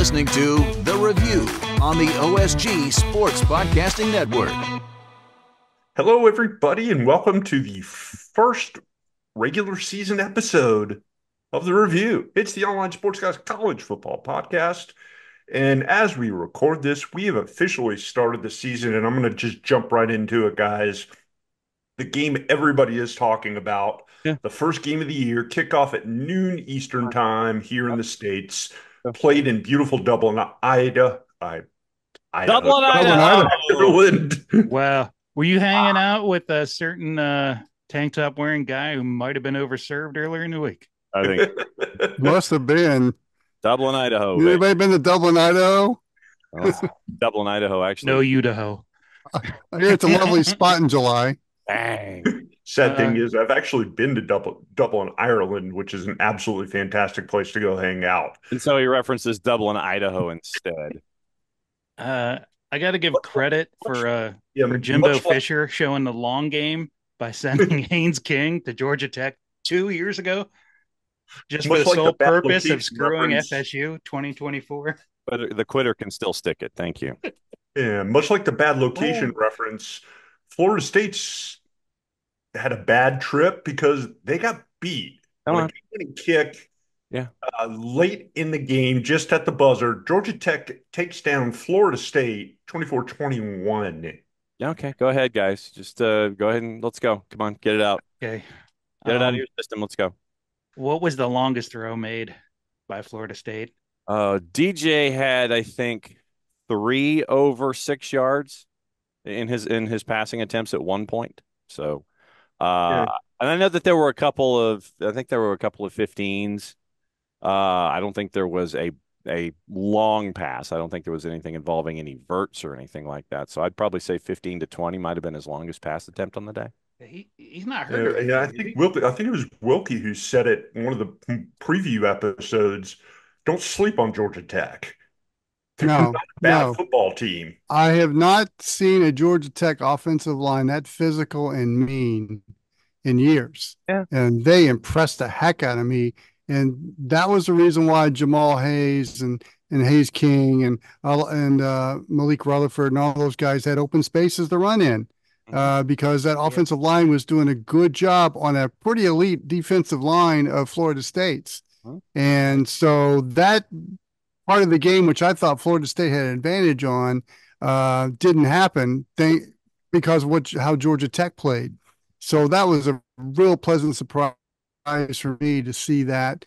listening to The Review on the OSG Sports Podcasting Network. Hello, everybody, and welcome to the first regular season episode of The Review. It's the Online Sports Guys College Football Podcast. And as we record this, we have officially started the season, and I'm going to just jump right into it, guys. The game everybody is talking about, the first game of the year, kickoff at noon Eastern time here in the States, played in beautiful Dublin, Idaho. Dublin, Idaho. Ireland. Wow. Were you hanging out with a certain tank top wearing guy who might have been overserved earlier in the week? I think Must have been. Dublin, Idaho. Anybody been to Dublin, Idaho? Dublin, Idaho, actually. No, Idaho. I hear it's a lovely spot in July. Bang. Sad thing is, I've actually been to Dublin, Ireland, which is an absolutely fantastic place to go hang out. And so he references Dublin, Idaho instead. I got to give credit for Jimbo Fisher showing the long game by sending Haynes King to Georgia Tech 2 years ago, just for the sole purpose of screwing FSU 2024. But the quitter can still stick it. Thank you. Yeah, much like the bad location reference, Florida State's had a bad trip because they got beat on a game-winning kick late in the game, just at the buzzer. Georgia Tech takes down Florida State 24-21. Okay, go ahead, guys. Just go ahead and let's go. Come on, get it out. Okay. Get it out of your system. Let's go. What was the longest throw made by Florida State? DJ had, I think, 3 over 6 yards in his passing attempts at one point. So, and I know that there were a couple of 15s. I don't think there was a long pass. I don't think there was anything involving any verts or anything like that. So I'd probably say 15 to 20 might have been his longest pass attempt on the day. He's not hurt. I think it was Wilkie who said it in one of the preview episodes. Don't sleep on Georgia Tech. They're not a bad football team. I have not seen a Georgia Tech offensive line that physical and mean in years. Yeah. And they impressed the heck out of me. And that was the reason why Jamal Hayes and Hayes King and Malik Rutherford and all those guys had open spaces to run in. Because that offensive line was doing a good job on a pretty elite defensive line of Florida State's. And so that part of the game, which I thought Florida State had an advantage on, didn't happen because of how Georgia Tech played. So that was a real pleasant surprise for me to see that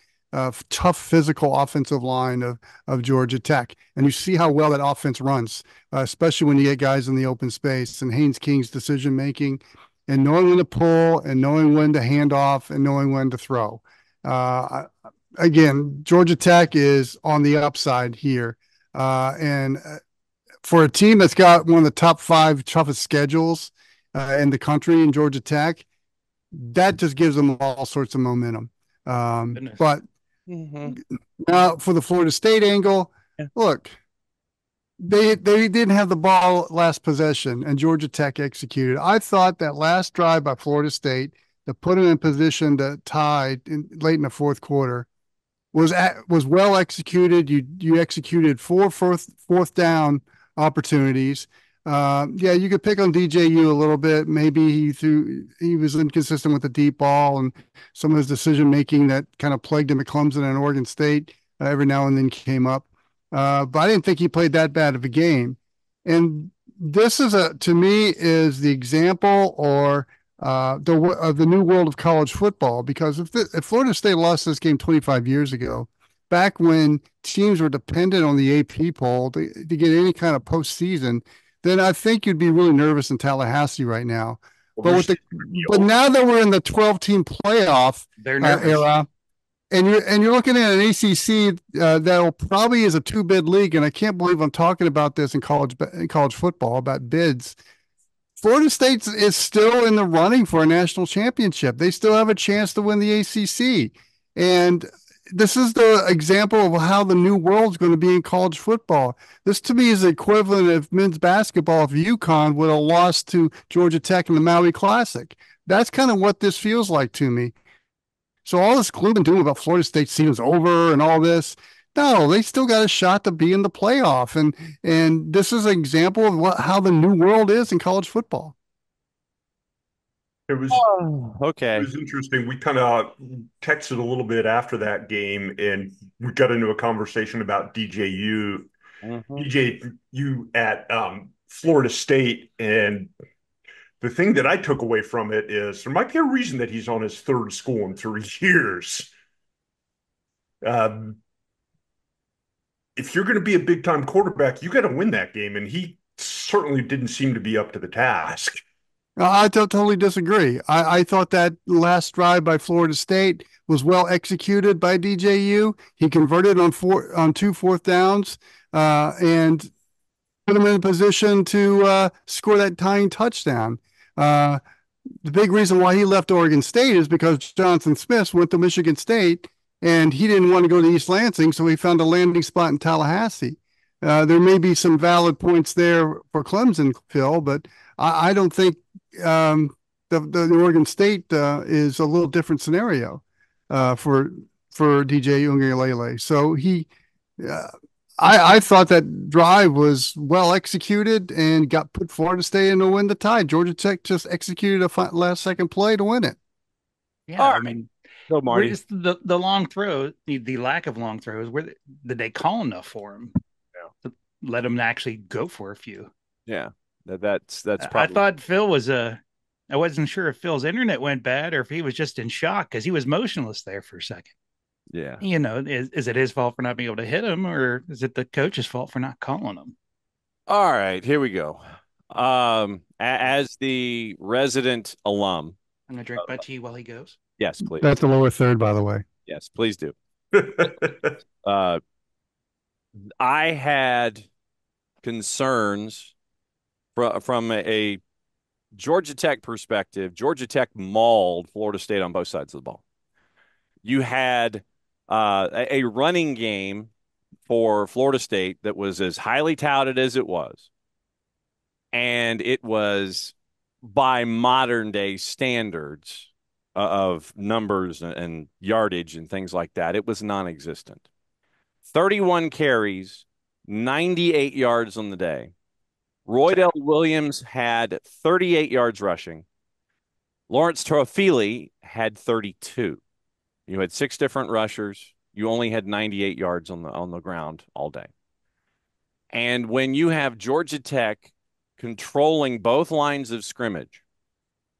tough physical offensive line of Georgia Tech. And you see how well that offense runs, especially when you get guys in the open space, and Haynes King's decision-making and knowing when to pull and knowing when to hand off and knowing when to throw. Again, Georgia Tech is on the upside here. And for a team that's got one of the top 5 toughest schedules in the country in Georgia Tech, that just gives them all sorts of momentum. But now for the Florida State angle, look, they didn't have the ball last possession, and Georgia Tech executed. I thought that last drive by Florida State to put them in position to tie late in the fourth quarter was well executed. You executed 4 fourth down opportunities. You could pick on DJU a little bit. Maybe he was inconsistent with the deep ball and some of his decision making that kind of plagued him at Clemson and Oregon State every now and then came up. But I didn't think he played that bad of a game. And this is to me is the example of the new world of college football, because if Florida State lost this game 25 years ago, back when teams were dependent on the AP poll to get any kind of postseason, then I think you'd be really nervous in Tallahassee right now. But now that we're in the 12-team playoff era, and you're looking at an ACC that'll probably is a 2-bid league, and I can't believe I'm talking about this in college football about bids. Florida State is still in the running for a national championship. They still have a chance to win the ACC, and this is the example of how the new world is going to be in college football. This, to me, is the equivalent of men's basketball if UConn would have lost to Georgia Tech in the Maui Classic. That's kind of what this feels like to me. So all this gloom and doom about Florida State season's over and all this, No, they still got a shot to be in the playoff, and this is an example of how the new world is in college football. It was Oh, it okay. was interesting. We kind of texted a little bit after that game, and we got into a conversation about Mhm. DJU at Florida State, and the thing that I took away from it is there might be a reason that he's on his third school in 3 years. Um, if you're going to be a big time quarterback, you got to win that game, and he certainly didn't seem to be up to the task. I totally disagree. I thought that last drive by Florida State was well executed by DJU. He converted on 2 4th downs and put him in a position to score that tying touchdown. Uh, the big reason why he left Oregon State is because Jonathan Smith went to Michigan State and he didn't want to go to East Lansing, so he found a landing spot in Tallahassee. There may be some valid points there for Clemson, Phil, but I don't think the Oregon State is a little different scenario for DJ Uiagalelei. So uh, I thought that drive was well executed and got put Florida State in to win the tie. Georgia Tech just executed a last second play to win it. Yeah, All I right. mean, Go, Marty. where's the long throw, the lack of long throws? Did they call enough for him to let him actually go for a few? Yeah, that's I probably. thought Phil was I wasn't sure if Phil's internet went bad or if he was just in shock because he was motionless there for a second. Yeah. You know, is it his fault for not being able to hit him, or is it the coach's fault for not calling him? All right, here we go. As the resident alum, I'm gonna drink my tea while he goes. yes, please. That's the lower third, by the way. Yes, please do. Uh, I had concerns from a Georgia Tech perspective. Georgia Tech mauled Florida State on both sides of the ball. You had a running game for Florida State that was as highly touted as it was, and it was by modern day standards of numbers and yardage and things like that, it was non-existent. 31 carries, 98 yards on the day. Roydell Williams had 38 yards rushing. Lawrence Toafili had 32. You had 6 different rushers. You only had 98 yards on the ground all day. And when you have Georgia Tech controlling both lines of scrimmage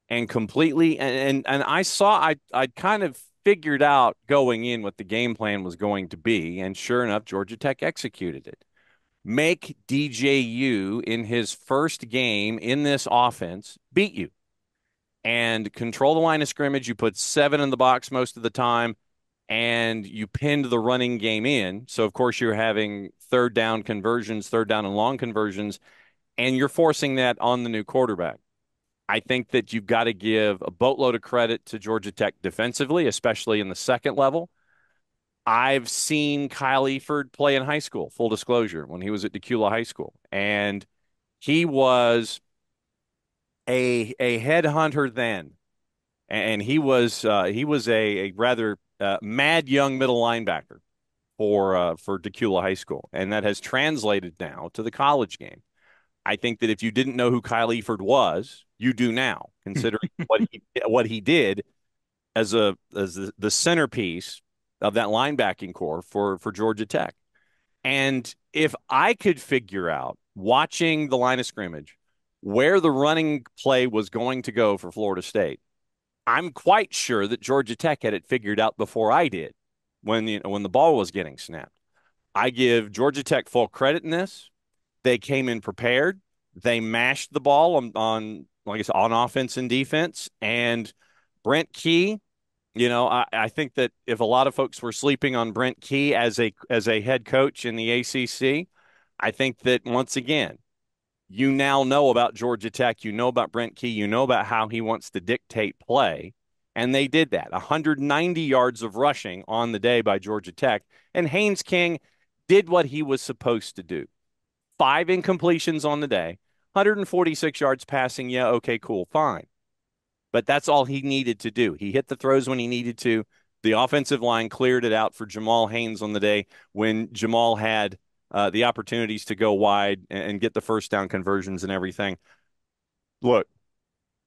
and completely and I'd kind of figured out going in what the game plan was going to be, and sure enough, Georgia Tech executed it. Make DJU in his first game in this offense beat you and control the line of scrimmage. You put 7 in the box most of the time, and you pinned the running game in. So, of course, you're having third down conversions, third down and long conversions, and you're forcing that on the new quarterback. I think that you've got to give a boatload of credit to Georgia Tech defensively, especially in the second level. I've seen Kyle Eford play in high school, full disclosure, when he was at Decula High School. And he was a headhunter then. And he was a rather mad young middle linebacker for Decula High School. And that has translated now to the college game. I think that if you didn't know who Kyle Eford was, you do now, considering what he did as the centerpiece of that linebacking core for Georgia Tech. And if I could figure out, watching the line of scrimmage, where the running play was going to go for Florida State, I'm quite sure that Georgia Tech had it figured out before I did when the ball was getting snapped. I give Georgia Tech full credit in this. They came in prepared. They mashed the ball on like I said, on offense and defense. And Brent Key, I think that if a lot of folks were sleeping on Brent Key as a head coach in the ACC, I think that once again, you now know about Georgia Tech, you know about Brent Key, you know about how he wants to dictate play, and they did that. 190 yards of rushing on the day by Georgia Tech, and Haynes King did what he was supposed to do. 5 incompletions on the day, 146 yards passing. Yeah, okay, cool, fine. But that's all he needed to do. He hit the throws when he needed to. The offensive line cleared it out for Jamal Haynes on the day when Jamal had the opportunities to go wide and get the first down conversions and everything. Look,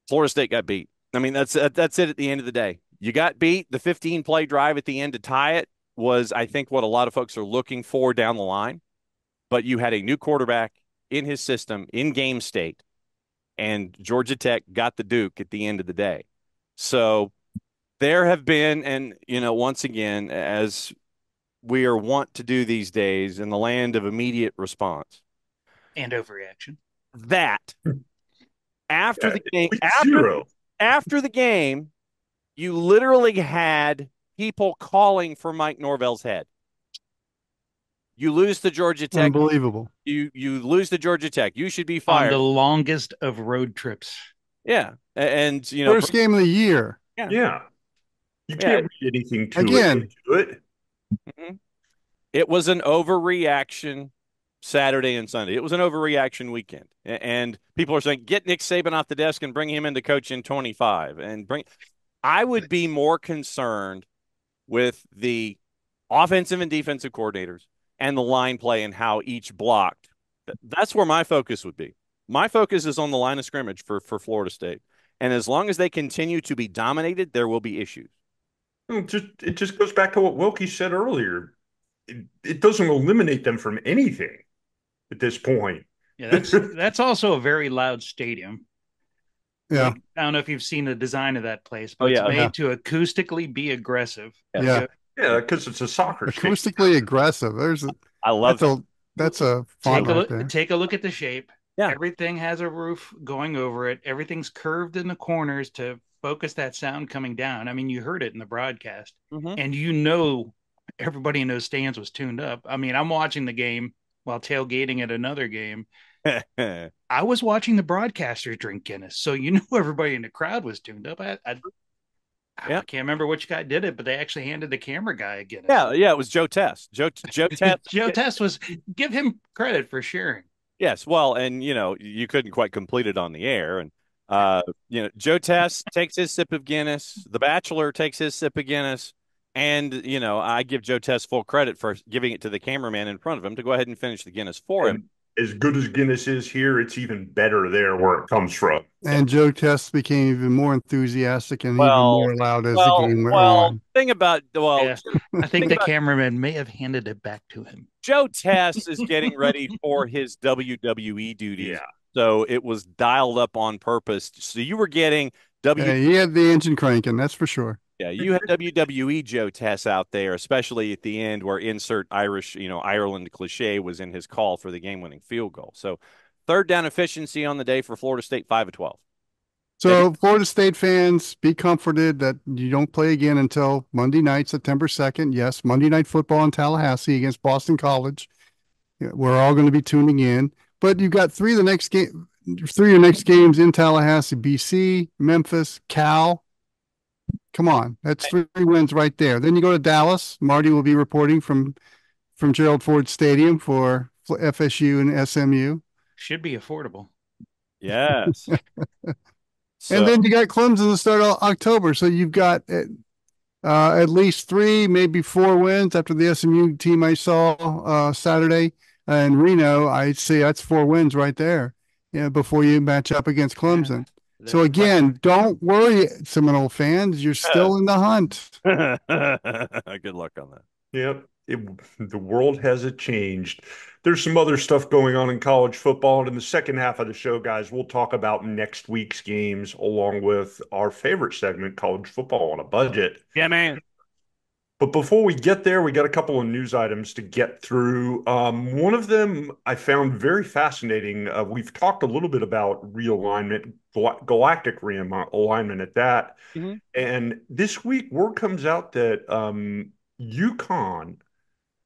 Florida State got beat. I mean, that's it at the end of the day. You got beat. The 15-play drive at the end to tie it was, I think, what a lot of folks are looking for down the line. But you had a new quarterback in his system, in game state, and Georgia Tech got the Duke at the end of the day. So there have been, and, once again, as we are wont to do these days in the land of immediate response. And overreaction. That after the game, after the game, you literally had people calling for Mike Norvell's head. You lose to Georgia Tech. Unbelievable. You lose to Georgia Tech. You should be fired. On the longest of road trips. Yeah. And, first game of the year. Yeah. You can't read anything to it. Mm-hmm. It was an overreaction Saturday and Sunday. It was an overreaction weekend. And people are saying, get Nick Saban off the desk and bring him into coach in 25. I would be more concerned with the offensive and defensive coordinators and the line play and how each blocked. That's where my focus would be. My focus is on the line of scrimmage for Florida State. And as long as they continue to be dominated, there will be issues. It just goes back to what Wilkie said earlier. It doesn't eliminate them from anything at this point. Yeah, that's also a very loud stadium. Yeah. Like, I don't know if you've seen the design of that place, but it's made to acoustically be aggressive. Yeah. Yeah, because it's a soccer acoustically aggressive. I love that's a font right there. Take a look at the shape. Yeah. Everything has a roof going over it. Everything's curved in the corners to focus that sound coming down. I mean, you heard it in the broadcast, and everybody in those stands was tuned up. I mean, I'm watching the game while tailgating at another game. I was watching the broadcasters drink Guinness, so everybody in the crowd was tuned up. I can't remember which guy did it, but they actually handed the camera guy a Guinness. Yeah, it was Joe Test. Joe Test. Joe Test was, give him credit for sharing. Yes, well, and you couldn't quite complete it on the air, and Joe Test takes his sip of Guinness. The Bachelor takes his sip of Guinness. And, I give Joe Test full credit for giving it to the cameraman in front of him to go ahead and finish the Guinness for him. As good as Guinness is here, it's even better there where it comes from. And Joe Test became even more enthusiastic and even more loud as the game went on. I think the cameraman may have handed it back to him. Joe Test is getting ready for his WWE duties. Yeah. So it was dialed up on purpose. So you were getting he had the engine cranking, that's for sure. Yeah, you had WWE Joe Tess out there, especially at the end where insert Irish, Ireland cliche was in his call for the game-winning field goal. So third down efficiency on the day for Florida State, 5 of 12. So Florida State fans, be comforted that you don't play again until Monday night, September 2nd. Yes, Monday Night Football in Tallahassee against Boston College. We're all going to be tuning in. But you've got three of your next games in Tallahassee: BC, Memphis, Cal. Come on, that's 3 wins right there. Then you go to Dallas. Marty will be reporting from Gerald Ford Stadium for FSU and SMU. Should be affordable. Yes. And then you got Clemson to start October. So you've got at least 3, maybe 4 wins after the SMU team I saw Saturday. And Reno, I'd say that's 4 wins right there before you match up against Clemson. Yeah. So again, don't worry, Seminole fans. You're still in the hunt. Good luck on that. Yep. The world hasn't changed. There's some other stuff going on in college football. And in the second half of the show, guys, we'll talk about next week's games along with our favorite segment, College Football on a Budget. Yeah, man. But before we get there, we got a couple of news items to get through. One of them I found very fascinating. We've talked a little bit about realignment, galactic realignment at that. Mm-hmm. And this week, word comes out that UConn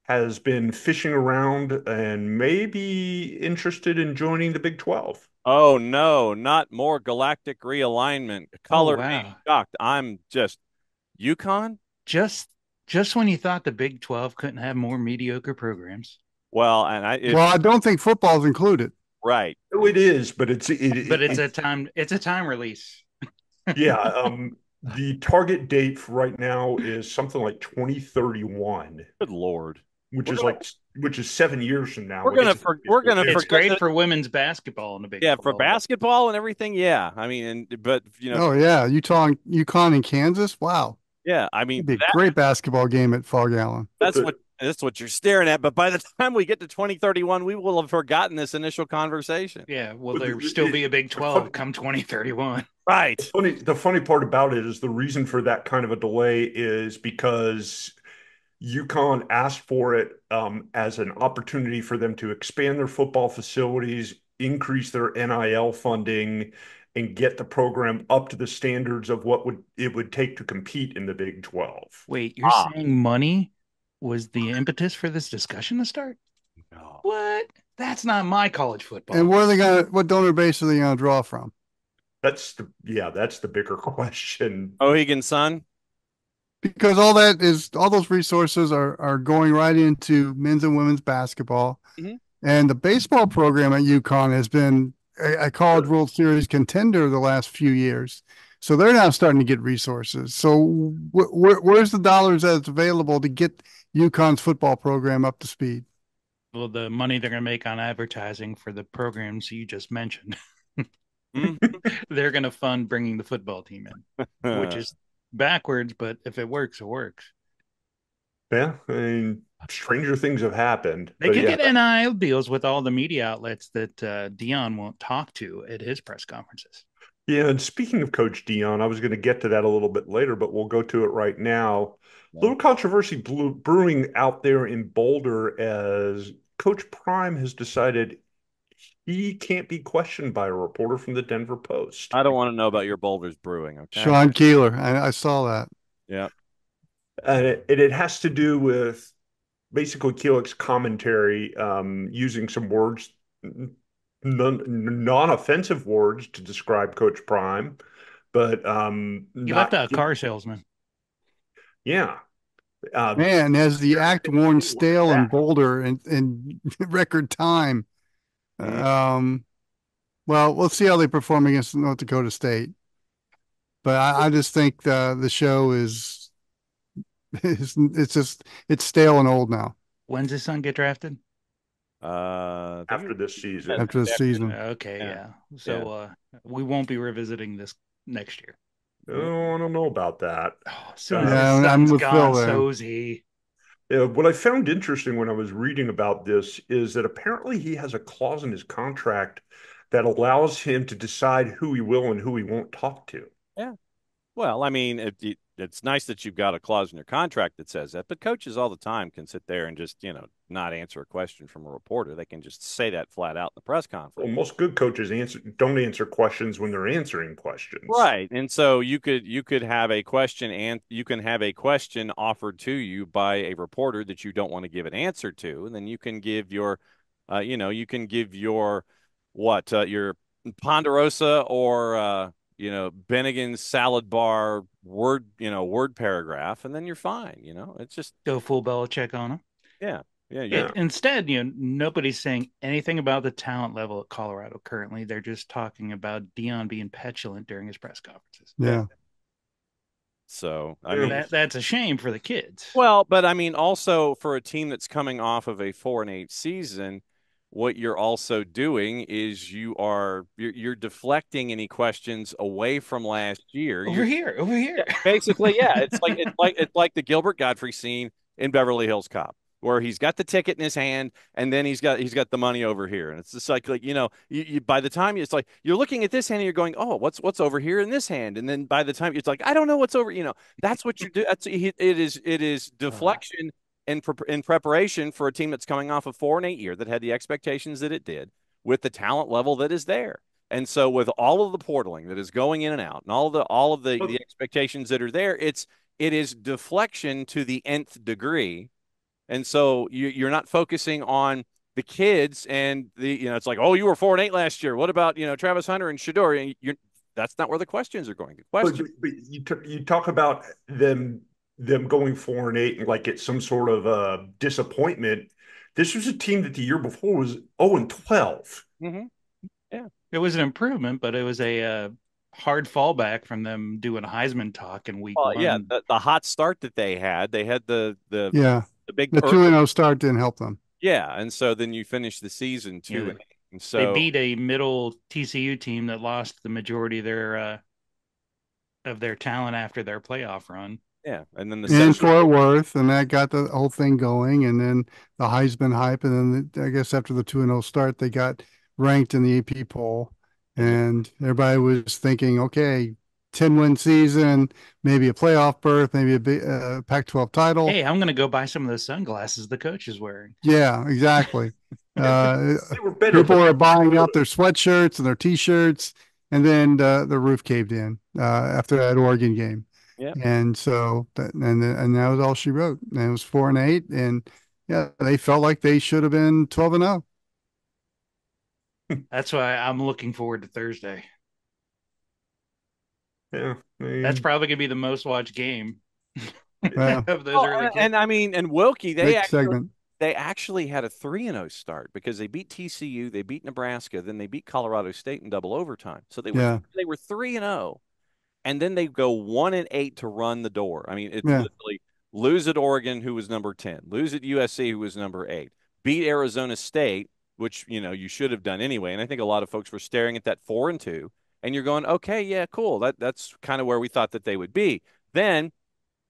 has been fishing around and may be interested in joining the Big 12. Oh, no, not more galactic realignment. Color me shocked. I'm just UConn? Just when you thought the Big 12 couldn't have more mediocre programs. Well, and I don't think football's included. Right. Oh, it is, but it's a time release. Yeah. The target date for right now is something like 2031, Good Lord. which is 7 years from now. We're gonna It's forget great that, for women's basketball in the Big yeah, 12. for basketball and everything. Yeah, I mean, but Oh yeah, Utah, UConn, and Kansas. Wow, yeah, I mean it'd be a great basketball game at Fog Allen. that's what you're staring at. But by the time we get to 2031, we will have forgotten this initial conversation. Yeah, will there still be a Big 12 come 2031? Right. The funny part about it is the reason for that kind of a delay is because UConn asked for it as an opportunity for them to expand their football facilities, increase their NIL funding, and get the program up to the standards of what it would take to compete in the Big 12. Wait, you're saying money was the impetus for this discussion to start? No. What? That's not my college football. And what donor base are they gonna draw from? That's the bigger question. O'Higgins' son. Because all those resources are going right into men's and women's basketball. Mhm. And the baseball program at UConn has been a college World Series contender the last few years. So they're now starting to get resources. So where's the dollars that's available to get UConn's football program up to speed? Well, the money they're going to make on advertising for the programs you just mentioned. They're going to fund bringing the football team in, which is backwards, but if it works, it works. Yeah, I mean, stranger things have happened. They could get NIL deals with all the media outlets that Deion won't talk to at his press conferences. Yeah, and speaking of Coach Deion, I was going to get to that a little bit later, but we'll go to it right now. Yeah. Little controversy brewing out there in Boulder as Coach Prime has decided he can't be questioned by a reporter from the Denver Post. I don't want to know about your Boulder's brewing. Okay, Sean Keeler, I saw that. Yeah, and it has to do with basically Keeler's commentary, using some words, non-offensive words to describe Coach Prime, but you left out a car salesman. Yeah. Man, has the act worn stale in Boulder in record time. Well, we'll see how they perform against North Dakota State. But I just think the show is it's stale and old now. When's his son get drafted? After this season. After the season. Okay, yeah. So we won't be revisiting this next year. Oh, I don't know about that. I'm with Phil there. So's he. What I found interesting when I was reading about this is that apparently he has a clause in his contract that allows him to decide who he will and who he won't talk to. Yeah. Well, I mean, it's nice that you've got a clause in your contract that says that, but coaches all the time can sit there and just, not answer a question from a reporter. They can just say that flat out in the press conference. Well, most good coaches don't answer questions when they're answering questions. Right. And so you could have a question and you can have a question offered to you by a reporter that you don't want to give an answer to. And then you can give your, your Ponderosa or, Bennigan's salad bar word paragraph, and then you're fine. It's just go full Belichick on him. Yeah. Instead, nobody's saying anything about the talent level at Colorado currently. They're just talking about Deion being petulant during his press conferences. Yeah. So I mean, that's a shame for the kids. Well, but I mean, also for a team that's coming off of a 4-8 season, what you're also doing is you're deflecting any questions away from last year. Over here. Yeah, basically, yeah. It's like the Gilbert Godfrey scene in Beverly Hills Cop, where he's got the ticket in his hand and then he's got the money over here. And it's just like you by the time it's like you're looking at this hand and you're going, oh, what's over here in this hand? And then by the time it's like, I don't know what's over, that's what you do. It is deflection in preparation for a team that's coming off a 4-8 year that had the expectations that it did with the talent level that is there. And so with all of the portaling that is going in and out and all of the expectations that are there, it is deflection to the nth degree. And so you're not focusing on the kids and it's like, oh, you were 4-8 last year. What about, Travis Hunter and Shedeur? That's not where the questions are going. But you talk about them going 4-8 and like it's some sort of disappointment. This was a team that the year before was 0-12. Mm-hmm. Yeah, it was an improvement, but it was a hard fallback from them doing Heisman talk in week Well, yeah, one. the hot start that they had the big The 2-0 start didn't help them. Yeah, and so then you finish the season 2-8, and so they beat a middle TCU team that lost the majority of their talent after their playoff run. Yeah, and then in Fort Worth, and that got the whole thing going, and then the Heisman hype, and then I guess after the 2-0 start, they got ranked in the AP poll, and everybody was thinking, okay, 10-win season, maybe a playoff berth, maybe a big Pac-12 title. Hey, I'm going to go buy some of those sunglasses the coach is wearing. Yeah, exactly. People were buying up their sweatshirts and their T-shirts, and then the roof caved in after that Oregon game. Yeah. And so and that was all she wrote. And it was 4-8, and yeah, they felt like they should have been 12-0. That's why I'm looking forward to Thursday. Yeah, that's probably gonna be the most watched game of those early games. And I mean, and Wilkie, they actually had a 3-0 start because they beat TCU, they beat Nebraska, then they beat Colorado State in double overtime. So they were 3-0. And then they go 1-8 to run the door. I mean, it's literally lose at Oregon, who was number 10, lose at USC, who was number 8, beat Arizona State, which, you should have done anyway. And I think a lot of folks were staring at that 4-2, and you're going, okay, yeah, cool. That's kind of where we thought that they would be. Then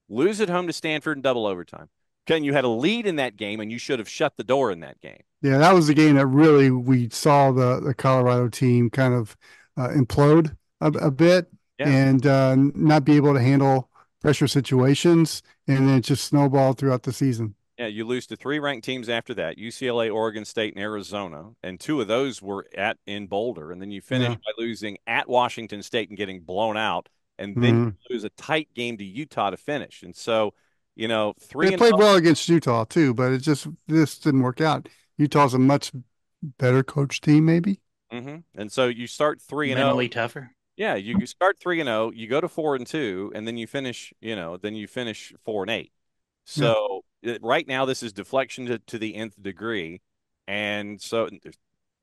lose at home to Stanford in double overtime. Ken, you had a lead in that game, and you should have shut the door in that game. Yeah, that was the game that really we saw the Colorado team kind of implode a bit. Yeah. And not be able to handle pressure situations, and then it just snowballed throughout the season. Yeah, you lose to 3 ranked teams after that: UCLA, Oregon State, and Arizona, and 2 of those were in Boulder. And then you finish by losing at Washington State and getting blown out, and then you lose a tight game to Utah to finish. And so, 3. They played well against Utah too, but this didn't work out. Utah's a much better coach team, maybe. And so you start 3-0, mentally tougher. Yeah, you start 3-0, you go to 4-2, and then you finish, 4-8. So right now, this is deflection to the nth degree. And so,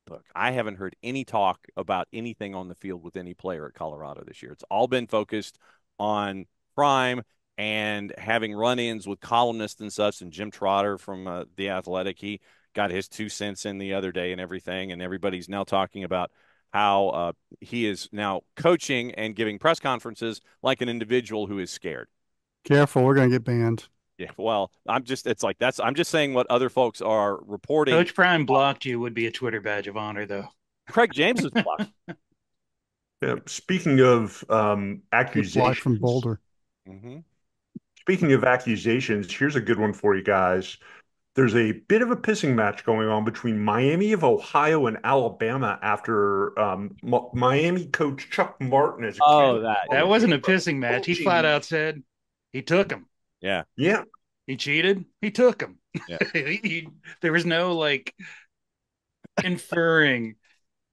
look, I haven't heard any talk about anything on the field with any player at Colorado this year. It's all been focused on Prime and having run-ins with columnists and such. And Jim Trotter from The Athletic, he got his 2 cents in the other day and everything. And everybody's now talking about how he is now coaching and giving press conferences like an individual who is scared. Careful, we're going to get banned. Yeah, well, I'm just saying what other folks are reporting. Coach Prime blocked you would be a Twitter badge of honor, though. Craig James is blocked. Yeah, speaking of accusations. Blocked from Boulder. Speaking of accusations, here's a good one for you guys. There's a bit of a pissing match going on between Miami of Ohio and Alabama after Miami coach Chuck Martin is accused. That wasn't a pissing match. He flat out said he took him. Yeah. Yeah. He cheated. He took him. Yeah. There was no inferring,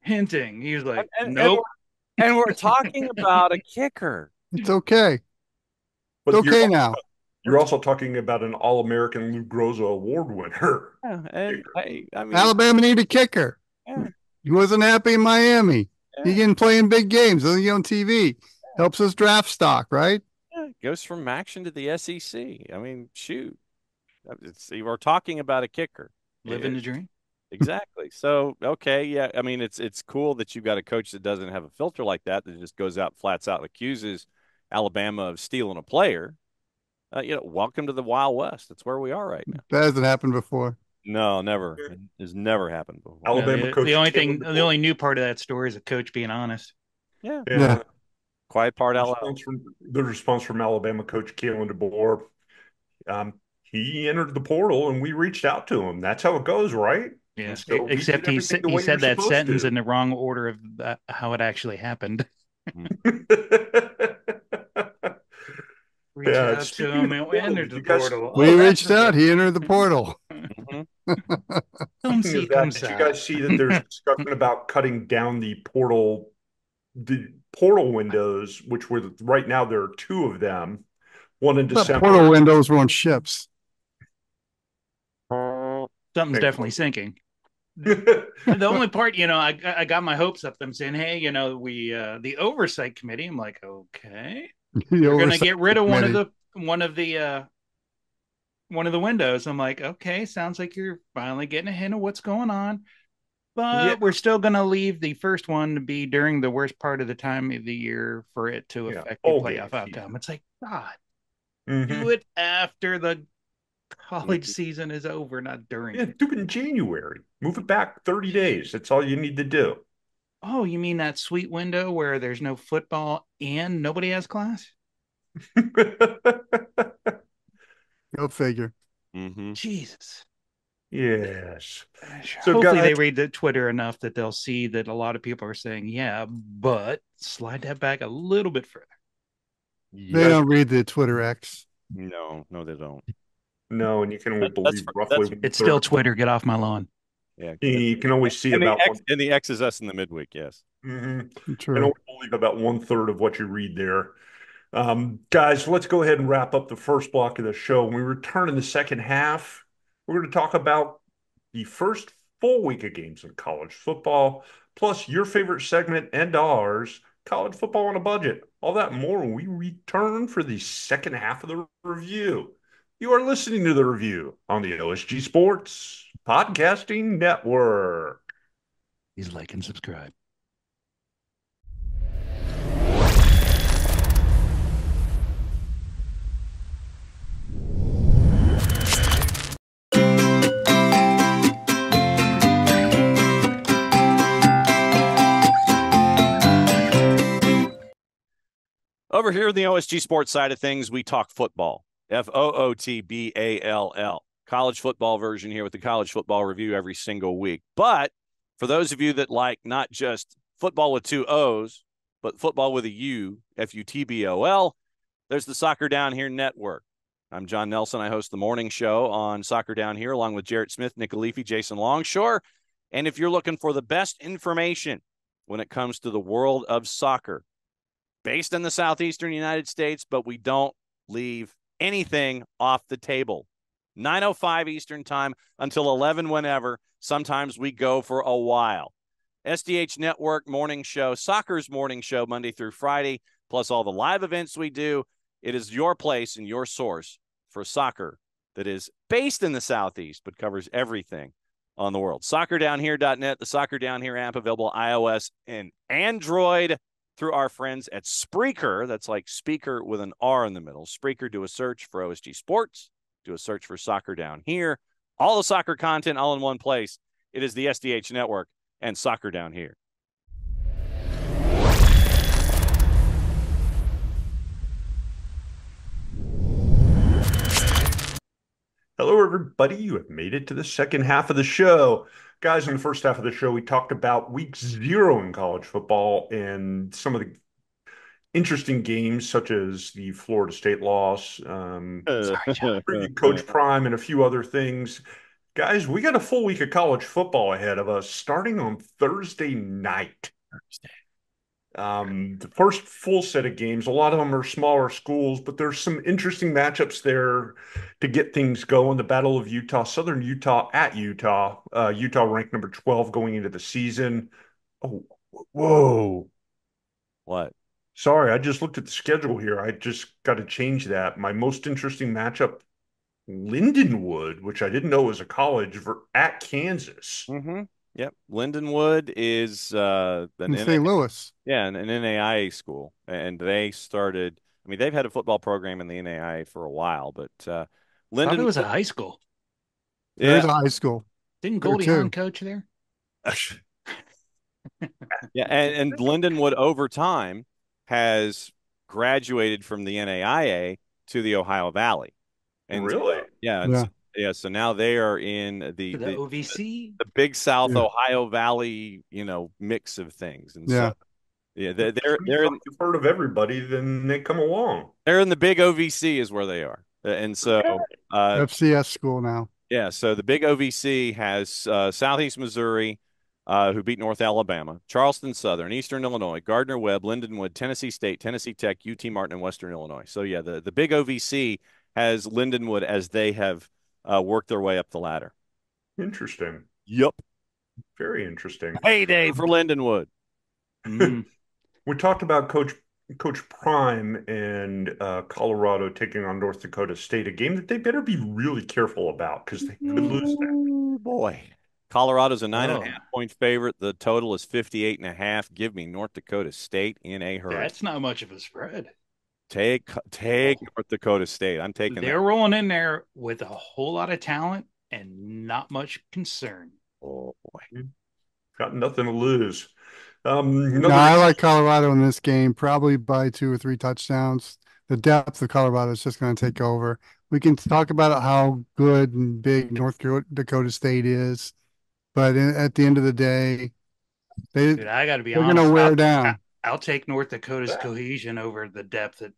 hinting. He was like, nope. And we're talking about a kicker. It's okay. It's okay now. You're also talking about an All-American Lou Groza Award winner. Yeah, and I mean, Alabama needed a kicker. Yeah. He wasn't happy in Miami. Yeah. He didn't play in big games. Doesn't get on TV. Helps us draft stock, right? Yeah, goes from action to the SEC. I mean, shoot. We're talking about a kicker. Living the dream. Exactly. So, okay, yeah. I mean, it's cool that you've got a coach that doesn't have a filter like that just goes out, flats out, and accuses Alabama of stealing a player. Welcome to the Wild West. That's where we are right now. That hasn't happened before. No, never. It has never happened before. Alabama coach. The only new part of that story is a coach being honest. Yeah. Quiet part out loud. The response from Alabama coach Kalen DeBoer. He entered the portal and we reached out to him. That's how it goes, right? Yeah. So except he said that sentence in the wrong order of how it actually happened. Reached out to him and entered the portal. We reached out. He entered the portal. Did you guys see that there's discussion about cutting down the portal windows, which were right now there are 2 of them. One in December. Portal windows were on ships. Something's definitely sinking. The only part, I got my hopes up. Them saying, "Hey, we the oversight committee." I'm like, okay, you're going to get rid of one of the windows. I'm like, okay, sounds like you're finally getting a hint of what's going on. But we're still going to leave the first one to be during the worst part of the time of the year for it to affect the playoff outcome. It's like, God, do it after the college season is over, not during. Yeah, do it in January. Move it back 30 days. That's all you need to do. Oh, you mean that sweet window where there's no football and nobody has class? Go figure. Jesus. Yes. So hopefully they read the Twitter enough that they'll see that a lot of people are saying, yeah, but slide that back a little bit further. They don't read the Twitter X. No, they don't. No, and you can only believe roughly. It's still Twitter. Get off my lawn. Yeah, you can always see about and the X is us in the midweek. Yes, True. I only believe about 1/3 of what you read there. Guys, let's go ahead and wrap up the first block of the show. When we return in the second half, we're going to talk about the first full week of games in college football, plus your favorite segment and ours, college football on a budget. All that and more when we return for the second half of the review. You are listening to the review on the OSG Sports Podcasting Network. Please like and subscribe. Over here in the OSG Sports side of things, we talk football. FOOTBALL. College football version here with the college football review every single week. But for those of you that like not just football with two O's, but football with a U, FUTBOL, there's the Soccer Down Here Network. I'm John Nelson. I host the morning show on Soccer Down Here along with Jarrett Smith, Nick Alifi, Jason Longshore. And if you're looking for the best information when it comes to the world of soccer, based in the southeastern United States, but we don't leave anything off the table. 9:05 Eastern time until 11 whenever. Sometimes we go for a while. SDH Network morning show, soccer's morning show, Monday through Friday, plus all the live events we do. It is your place and your source for soccer that is based in the Southeast, but covers everything on the world. SoccerDownHere.net, the Soccer Down Here app, available iOS and Android through our friends at Spreaker. That's like speaker with an R in the middle. Spreaker, do a search for OSG Sports. Do a search for Soccer Down Here. All the soccer content all in one place. It is the SDH Network and Soccer Down Here. Hello, everybody. You have made it to the second half of the show. Guys, in the first half of the show, we talked about week 0 in college football and some of the interesting games, such as the Florida State loss, Coach Prime, and a few other things. Guys, we got a full week of college football ahead of us, starting on Thursday night. The first full set of games, a lot of them are smaller schools, but there's some interesting matchups there to get things going. The Battle of Utah, Southern Utah at Utah. Utah ranked number 12 going into the season. Oh, whoa. What? Sorry, I just looked at the schedule here. I just got to change that. My most interesting matchup, Lindenwood, which I didn't know was a college, at Kansas. Yep. Lindenwood is in St. Louis. Yeah, an NAIA school. And they started, I mean, they've had a football program in the NAIA for a while, but Lindenwood. It was a high school. Yeah. There's a high school. Didn't Goldie Hawn coach there? Yeah, and Lindenwood over time has graduated from the NAIA to the Ohio Valley. And really? Yeah. So now they are in the OVC, the Big South Ohio Valley, mix of things. And so they're you've heard of everybody, then they come along. They're in the big OVC is where they are. And so FCS school now. Yeah, so the big OVC has Southeast Missouri, who beat North Alabama, Charleston Southern, Eastern Illinois, Gardner-Webb, Lindenwood, Tennessee State, Tennessee Tech, UT Martin, and Western Illinois. So, yeah, the big OVC has Lindenwood as they have worked their way up the ladder. Interesting. Yep. Very interesting. Heyday for Lindenwood. Mm. We talked about Coach Prime and Colorado taking on North Dakota State, a game that they better be really careful about because they could lose that. Ooh, boy. Colorado's a 9.5 Oh, point favorite. The total is 58.5. Give me North Dakota State in a hurry. that's not much of a spread. Take North Dakota State. I'm taking that. They're rolling in there with a whole lot of talent and not much concern. Oh boy. Got nothing to lose. No, I like Colorado in this game, probably by 2 or 3 touchdowns. The depth of Colorado is just going to take over. We can talk about how good and big North Dakota State is, but at the end of the day, Dude, I got to be they're going honest. to wear down. I'll take North Dakota's cohesion over the depth at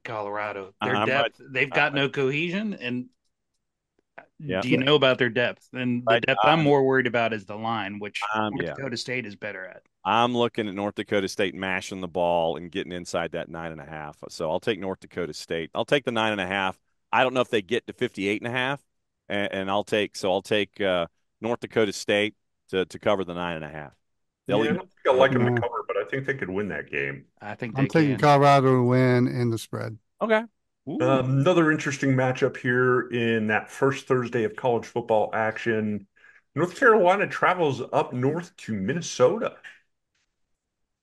Colorado. Their I'm depth, right. they've got no cohesion. And Yeah. do you know about their depth? And the depth I'm more worried about is the line, which North Yeah. Dakota State is better at. I'm looking at North Dakota State mashing the ball and getting inside that 9.5. So I'll take North Dakota State. I'll take the 9.5. I don't know if they get to 58.5, and I'll take North Dakota State to cover the 9.5. I don't think I like them to cover, but I think they could win that game. I think I'm taking Colorado to win in the spread. Okay. Another interesting matchup here in that first Thursday of college football action. North Carolina travels up north to Minnesota.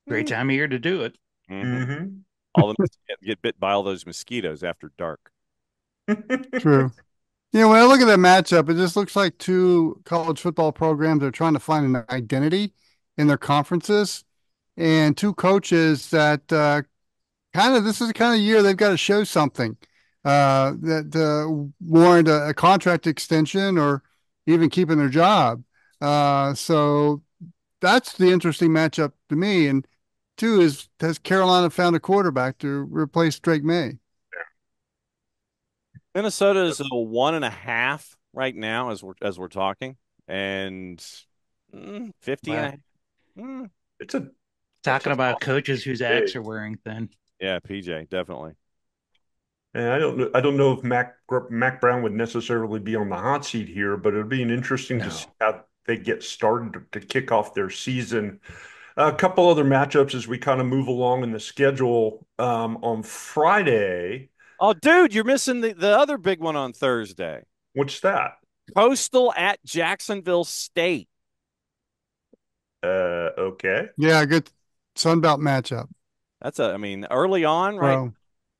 Great time of year to do it. Mm-hmm. All of them get bit by all those mosquitoes after dark. True. When I look at that matchup, it just looks like two college football programs are trying to find an identity in their conferences, and two coaches that this is the kind of year they've got to show something that warrant a contract extension or even keeping their job. So that's the interesting matchup to me. And two is, has Carolina found a quarterback to replace Drake May? Minnesota is a 1.5 right now as we're talking, and 50 Wow. and a half. It's talking about coaches whose acts are wearing thin. Yeah, PJ, definitely. And I don't know if Mac Brown would necessarily be on the hot seat here, but it'll be an interesting to see how they get started to kick off their season. A couple other matchups as we kind of move along in the schedule. On Friday. Oh, dude, you're missing the other big one on Thursday. What's that? Coastal at Jacksonville State. Okay. Yeah, good Sunbelt matchup. That's early on, right?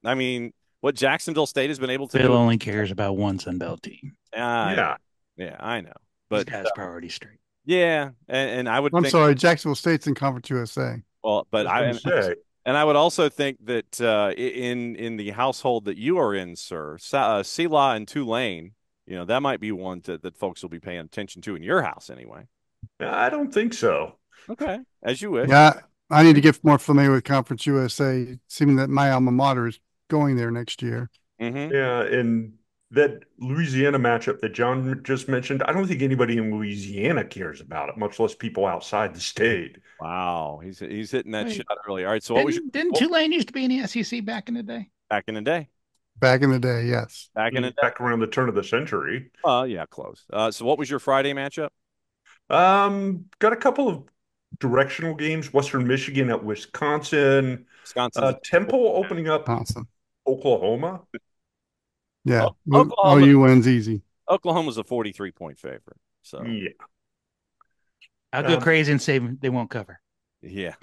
I mean, what Jacksonville State has been able to do. Phil only cares about one Sunbelt team. Yeah, I know. But this guy's priority straight. Yeah, and I would. I'm sorry, Jacksonville State's in Conference USA. Well, but I would also think that in the household that you are in, sir, Selah and Tulane, that might be one that folks will be paying attention to in your house anyway. I don't think so. Okay, as you wish. Yeah, I need to get more familiar with Conference USA, seeming that my alma mater is going there next year. Mm-hmm. Yeah, and that Louisiana matchup that John just mentioned, I don't think anybody in Louisiana cares about it, much less people outside the state. Wow, he's hitting that shot early. All right, so didn't Tulane used to be in the SEC back in the day? Back in the day. Back in the day, yes. Back around the turn of the century. Yeah, close. So what was your Friday matchup? Got a couple of directional games. Western Michigan at Wisconsin. Temple opening up Oklahoma. Yeah. OU wins easy. Oklahoma's a 43-point favorite. So yeah. I'll go crazy and say they won't cover. Yeah.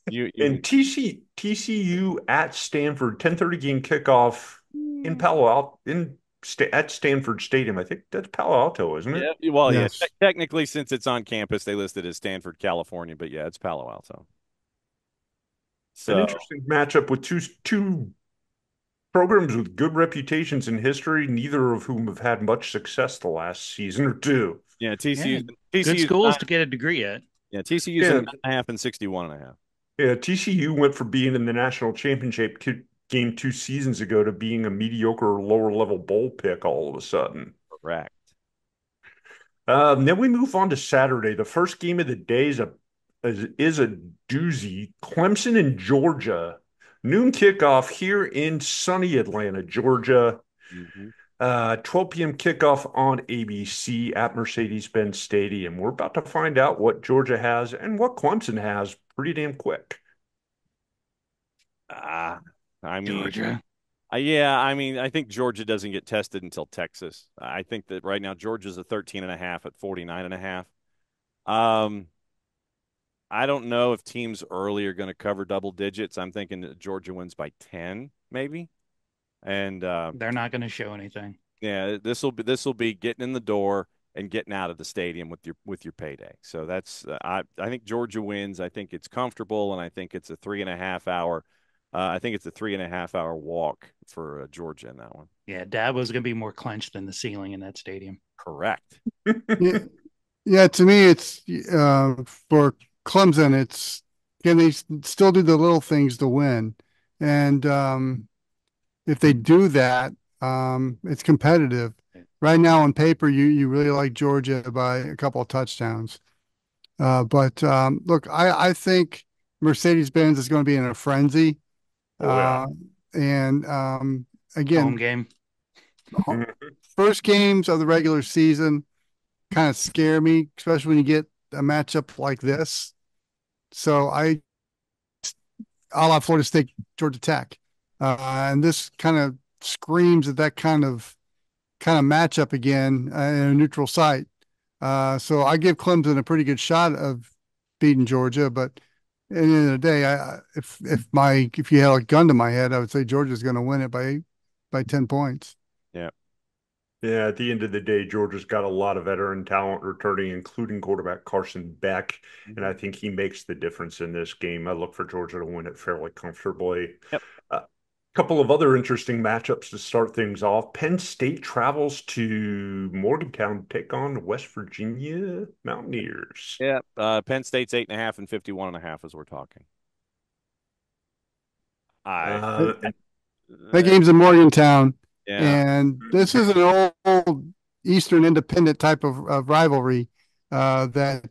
And TCU at Stanford, 10:30 game kickoff in Palo Alto at Stanford Stadium. I think that's Palo Alto, isn't it? Yeah. Well, yes. Technically, since it's on campus, they listed as Stanford, California, but yeah, it's Palo Alto. So an interesting matchup with two programs with good reputations in history, neither of whom have had much success the last season or two. Yeah, TCU good schools to get a degree at. Yeah, TCU's 9.5 and 61.5. Yeah, TCU went from being in the national championship game 2 seasons ago to being a mediocre lower level bowl pick all of a sudden. Correct. Then we move on to Saturday. The first game of the day is a doozy. Clemson and Georgia. Noon kickoff here in sunny Atlanta, Georgia. Mm-hmm. 12 p.m. kickoff on ABC at Mercedes-Benz Stadium. We're about to find out what Georgia has and what Clemson has pretty damn quick. I mean, Georgia. Yeah, I mean, I think Georgia doesn't get tested until Texas. I think that right now Georgia's a 13.5 at 49.5. I don't know if teams early are going to cover double digits. I'm thinking that Georgia wins by 10, maybe. And they're not going to show anything. Yeah, this will be getting in the door and getting out of the stadium with your payday. So that's I think Georgia wins. I think it's comfortable, and I think it's a 3.5 hour. I think it's a 3.5 hour walk for Georgia in that one. Yeah, Dabo's going to be more clenched than the ceiling in that stadium. Correct. Yeah, to me, it's for Clemson. It's can they still do the little things to win, and if they do that, it's competitive. Right now, on paper, you really like Georgia by a couple of touchdowns, but look, I think Mercedes-Benz is going to be in a frenzy. And again, home game. First games of the regular season kind of scare me, especially when you get a matchup like this. So I'll have Florida State, Georgia Tech, and this kind of screams at that kind of matchup again in a neutral site. So I give Clemson a pretty good shot of beating Georgia, but at the end of the day, if you had a gun to my head, I would say Georgia's going to win it by 10 points. Yeah. Yeah, at the end of the day, Georgia's got a lot of veteran talent returning, including quarterback Carson Beck, and I think he makes the difference in this game. I look for Georgia to win it fairly comfortably. Yep. Couple of other interesting matchups to start things off. Penn State travels to Morgantown to take on West Virginia Mountaineers. Yeah, Penn State's 8.5 and 51.5 as we're talking. That game's in Morgantown, and this is an old Eastern Independent type of rivalry that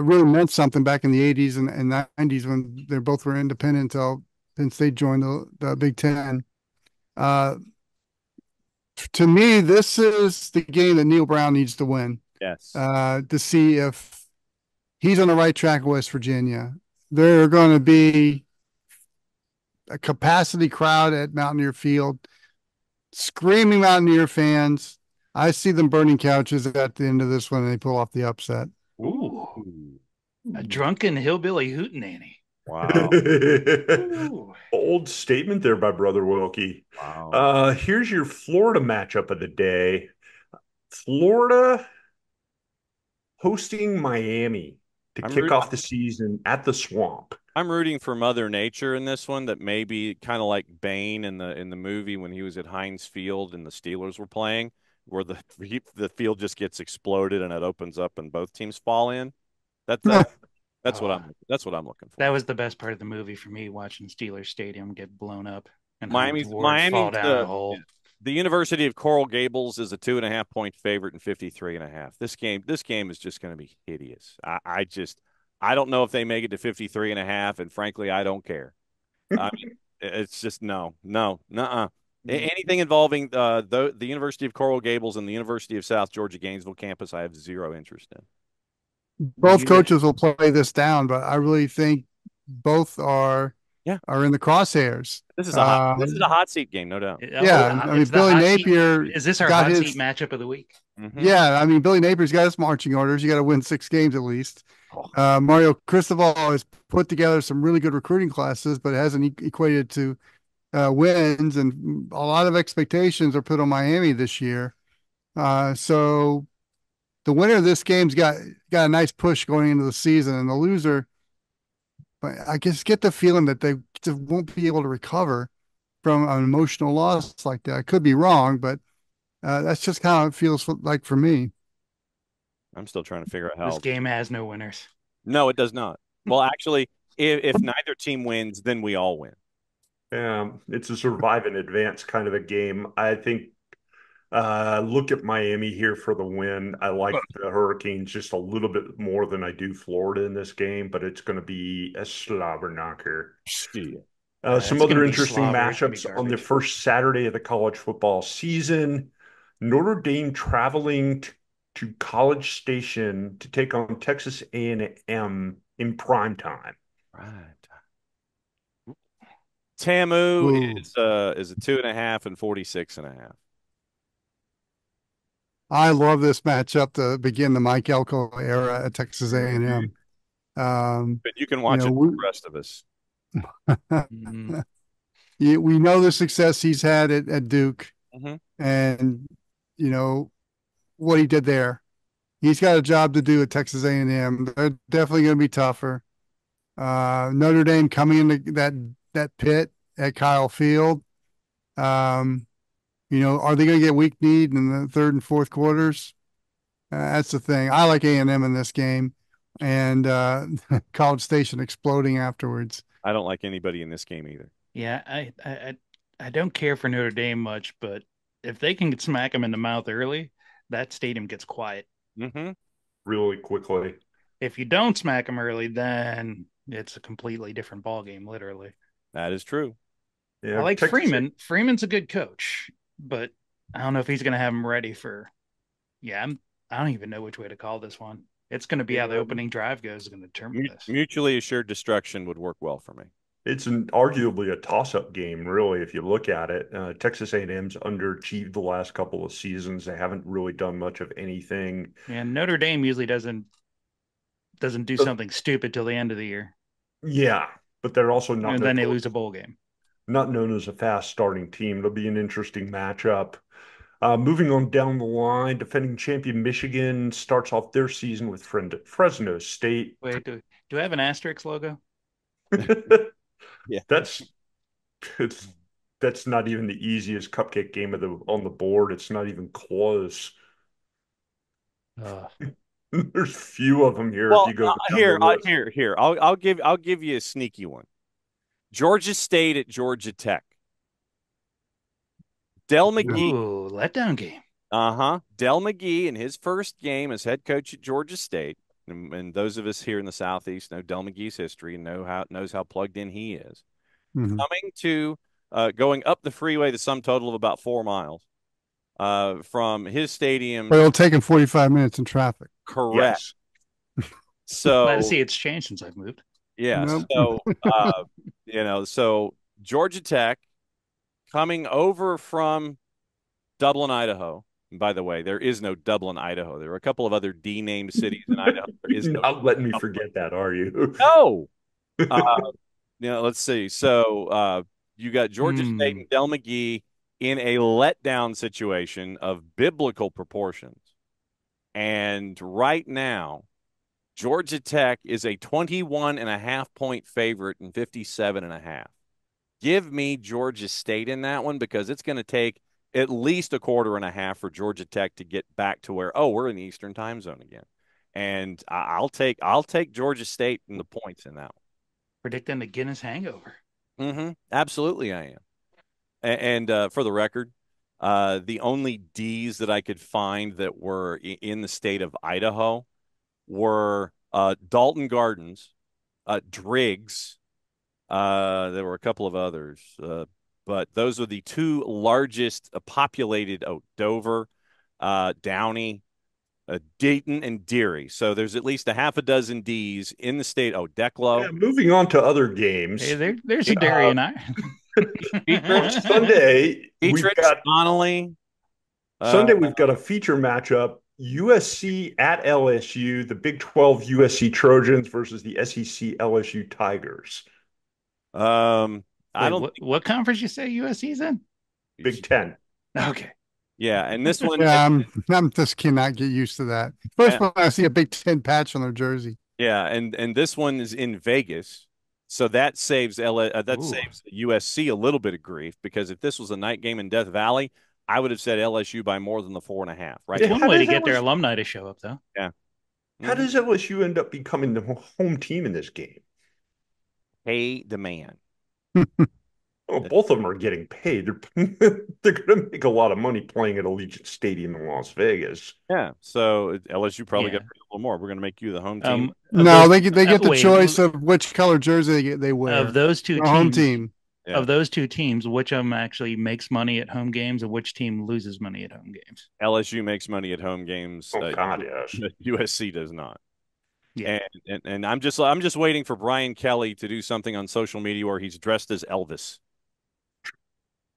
really meant something back in the 80s and 90s when they both were independent until Penn State joined the Big Ten. To me, this is the game that Neil Brown needs to win. Yes. To see if he's on the right track with West Virginia. There are going to be a capacity crowd at Mountaineer Field, screaming Mountaineer fans. I see them burning couches at the end of this one, and they pull off the upset. Ooh. A drunken hillbilly hootenanny. Wow. Bold statement there by Brother Wilkie. Wow. Here's your Florida matchup of the day. Florida hosting Miami to kick off the season at the Swamp. I'm rooting for Mother Nature in this one. That may be kind of like Bane in the movie when he was at Heinz Field and the Steelers were playing, where the field just gets exploded and it opens up and both teams fall in. That's what I'm looking for. That was the best part of the movie for me, watching Steelers Stadium get blown up and Miami's fall down a hole. The University of Coral Gables is a 2.5 point favorite in 53.5. This game is just going to be hideous. I don't know if they make it to 53.5, and frankly, I don't care. I mean, it's just no. Anything involving the University of Coral Gables and the University of South Georgia Gainesville campus, I have zero interest in. Both coaches will play this down, but I really think both are in the crosshairs. This is a hot seat game, no doubt. Yeah, I mean, Billy Napier. Is this our hot seat matchup of the week? Mm-hmm. Yeah, I mean, Billy Napier's got his marching orders. You got to win 6 games at least. Mario Cristobal has put together some really good recruiting classes, but it hasn't equated to wins, and a lot of expectations are put on Miami this year. So the winner of this game's got a nice push going into the season, and the loser, but I just get the feeling that they just won't be able to recover from an emotional loss like that. I could be wrong, but that's just how it feels like for me. I'm still trying to figure out how this game has no winners. No, it does not. Well, actually, if neither team wins, then we all win. Yeah, it's a survive and advance kind of a game. I think look at Miami here for the win. I like the Hurricanes just a little bit more than I do Florida in this game, but it's going to be a slobber knocker. Some It's going other to be interesting slobber. It's gonna be matchups on the garbage. first Saturday of the college football season. Notre Dame traveling to College Station to take on Texas A&M in prime time. Right. TAMU Ooh. is a 2.5 and 46.5. I love this matchup to begin the Mike Elko era at Texas A&M. But you can You watch know, it for the rest of us. Mhm. we know the success he's had at Duke, Mm-hmm. and you know what he did there. He's got a job to do at Texas A&M. They're definitely going to be tougher. Notre Dame coming into that pit at Kyle Field. Are they going to get weak kneed in the third and fourth quarters? That's the thing. I like A&M in this game, and College Station exploding afterwards. I don't like anybody in this game either. Yeah, I don't care for Notre Dame much, but if they can smack them in the mouth early, that stadium gets quiet. Mm-hmm. Really quickly. If you don't smack them early, then it's a completely different ball game, literally. That is true. Yeah, I like Texas Freeman. Freeman's a good coach, but I don't know if he's going to have him ready for. Yeah, I don't even know which way to call this one. It's going to be how the opening drive goes is going to determine this. Mutually assured destruction would work well for me. It's arguably a toss-up game, really, if you look at it. Texas A&M's underachieved the last couple of seasons. They haven't really done much of anything. And Notre Dame usually doesn't do something stupid till the end of the year. Yeah, but they're also not. And then they lose a bowl game. Not known as a fast starting team. It'll be an interesting matchup. Moving on down the line, defending champion Michigan starts off their season with Fresno State. Wait, do I have an asterisk logo? Yeah, that's not even the easiest cupcake game on the board. It's not even close. There's few of them here. Well, if you go here. I'll give you a sneaky one. Georgia State at Georgia Tech. Del McGee. Ooh, letdown game. Del McGee in his first game as head coach at Georgia State, and those of us here in the Southeast know Del McGee's history and knows how plugged in he is. Mm-hmm. Coming to going up the freeway, the sum total of about 4 miles from his stadium. But it'll take him 45 minutes in traffic. Correct. Yes. So glad to see it's changed since I've moved. Yeah. Nope. So so Georgia Tech coming over from Dublin, Idaho. And by the way, there is no Dublin, Idaho. There are a couple of other D-named cities in Idaho. You're not letting me forget that, are you? No. Let's see. So you got Georgia State and Del McGee in a letdown situation of biblical proportions. And right now, Georgia Tech is a 21.5-point favorite and 57.5. Give me Georgia State in that one because it's going to take at least a quarter and a half for Georgia Tech to get back to where, we're in the Eastern time zone again. And I'll take Georgia State and the points in that one. Predicting the Guinness hangover. Mm-hmm. Absolutely, I am. And for the record, the only D's that I could find that were in the state of Idaho were Dalton Gardens, Driggs. There were a couple of others, but those are the two largest populated. Dover, Downey, Dayton, and Deary. So there's at least a half a dozen D's in the state. Declo. Yeah, moving on to other games. Hey, there's your Derry and I. Sunday, Dietrich, Donnelly. Sunday, we've got a feature matchup. USC at LSU, the Big 12 USC Trojans versus the SEC LSU Tigers. What conference you say USC's in? Big 10. Okay. Yeah, and this one. Yeah, I'm just cannot get used to that. First one, I see a Big 10 patch on their jersey. Yeah, and this one is in Vegas, so that saves saves USC a little bit of grief because if this was a night game in Death Valley, I would have said LSU by more than the 4.5. Right? It's one way to get their alumni to show up, though. Yeah. How does LSU end up becoming the home team in this game? Pay the man. Well, both of them are getting paid. They're going to make a lot of money playing at Allegiant Stadium in Las Vegas. Yeah, so LSU probably got a little more. We're going to make you the home team. No, they get the choice of which color jersey they wear. Of those two teams, home team. of those two teams, which of them actually makes money at home games and which team loses money at home games? LSU makes money at home games. Oh God, yes. USC does not. Yeah. And I'm just waiting for Brian Kelly to do something on social media where he's dressed as Elvis.